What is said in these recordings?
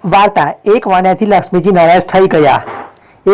વાર્તા એક વાણિયાથી લક્ષ્મીજી નારાજ થઈ ગયા.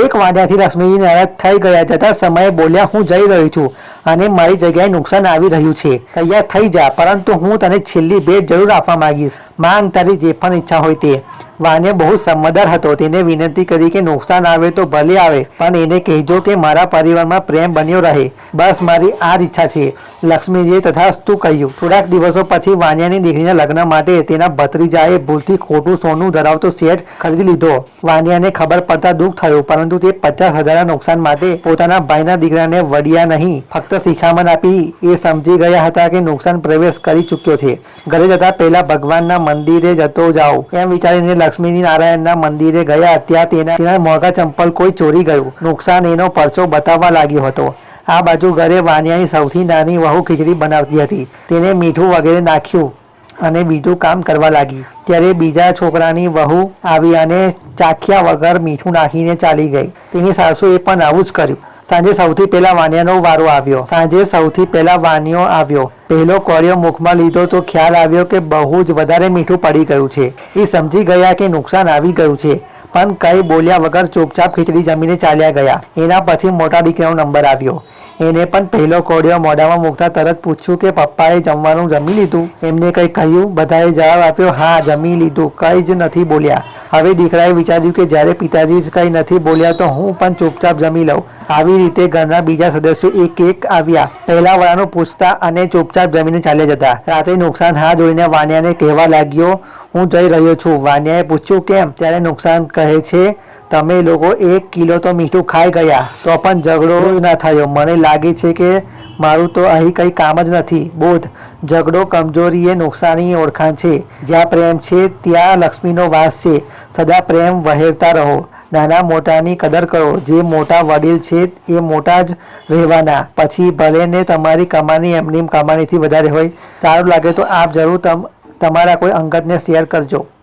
એક વાણિયાથી લક્ષ્મીજી નારાજ થઈ ગયા. જતા સમયે બોલ્યા, હું જઈ રહ્યો છું અને મારી જગ્યાએ નુકસાન આવી રહ્યું છે. તૈયાર થઈ જા, પરંતુ હું તને છેલ્લી ભેટ જરૂર આપવા માંગીશ. માંગ, તારી જે પણ ઈચ્છા હોય તે. વાણિયો બહુ સમજદાર હતો. તેને વિનંતી કરી કે નુકસાન આવે તો ભલે આવે, પણ એને કહેજો કે મારા પરિવારમાં પ્રેમ બન્યો રહે. બસ મારી આ જ ઈચ્છા છે. લક્ષ્મીજીએ તથાસ્તુ કહ્યું. થોડાક દિવસો પછી વાણિયાની દીકરીના લગ્ન માટે તેના ભત્રીજાએ ભૂલથી ખોટું સોનું ધરાવતો સેટ ખરીદી લીધો. વાણિયાને ખબર પડતા દુઃખ થયું, પરંતુ તે 50,000ના નુકસાન માટે પોતાના ભાઈના દીકરાને વળ્યા નહીં, ફક્ત શિખામણ આપી. એ સમજી ગયા હતા કે નુકસાન પ્રવેશ કરી ચૂક્યો છે. ઘરે જતા પહેલા ભગવાનના મંદિરે જતો જાઉં એમ વિચારીને લક્ષ્મી નારાયણના મંદિરે ગયા. ત્યાં તેના મોંઘા ચંપલ કોઈ ચોરી ગયું. નુકસાન એનો પરચો બતાવવા લાગ્યો હતો. આ બાજુ ઘરે વાણિયાની સૌથી નાની વહુ ખીચડી બનાવતી હતી. તેને મીઠું વગેરે નાખ્યું અને બીજું કામ કરવા લાગી. ત્યારે બીજા છોકરાની વહુ આવી અને ચાખ્યા વગર મીઠું નાખીને ચાલી ગઈ. તેની સાસુએ પણ આવું જ કર્યું. સાંજે સૌથી પહેલા વાણિયાનો વારો આવ્યો. પહેલો કોળિયો મુખમાં લીધો તો ખ્યાલ આવ્યો કે બહુ જ વધારે મીઠું પડી ગયું છે. એ સમજી ગયા કે નુકસાન આવી ગયું છે, પણ કંઈ બોલ્યા વગર ચૂપચાપ ખીચડી જમીને ચાલ્યા ગયા. એના પછી મોટા દીકરાનો નંબર આવ્યો. એને પણ પહેલો કોળિયો મોઢામાં મૂકતા તરત પૂછ્યું કે પપ્પાએ જમવાનું જમી લીધું? એમને કંઈ કહ્યું? બધાએ જવાબ આપ્યો, હા જમી લીધું. કંઈ જ નથી બોલ્યા. હવે દીકરાએ વિચાર્યું કે જ્યારે પિતાજી જ કંઈ નથી બોલ્યા તો હું પણ ચૂપચાપ જમી લઉં. આવી રીતે ઘરના બીજા સદસ્યો એક એક આવ્યા. પહેલા વાળાનું પૂછતા અને ચૂપચાપ જમીને ચાલ્યા જતા. રાતે નુકસાન હાથ જોડીને વાણિયાને કહેવા લાગ્યો, હું જઈ રહ્યો છું. વાણિયાએ પૂછ્યું, કેમ? ત્યારે નુકસાન કહે છે, તમે લોકો 1 કિલો તો મીઠું ખાઈ ગયા તો પણ ઝઘડો ના થયો. મને લાગે છે કે મારું તો અહીં કંઈ કામ જ નથી. બોધ, ઝઘડો કમજોરી એ નુકસાનની ઓળખાણ છે. જ્યાં પ્રેમ છે ત્યાં લક્ષ્મીનો વાસ છે. સદા પ્રેમ વહેરતા રહો. નાના મોટાની કદર કરો. જે મોટા વડીલ છે એ મોટા જ રહેવાના. પછી ભલે ને તમારી કમાણી એમની કમાણીથી વધારે હોય. સારું લાગે તો આપ જરૂર તમારા કોઈ અંગતને શેર કરજો.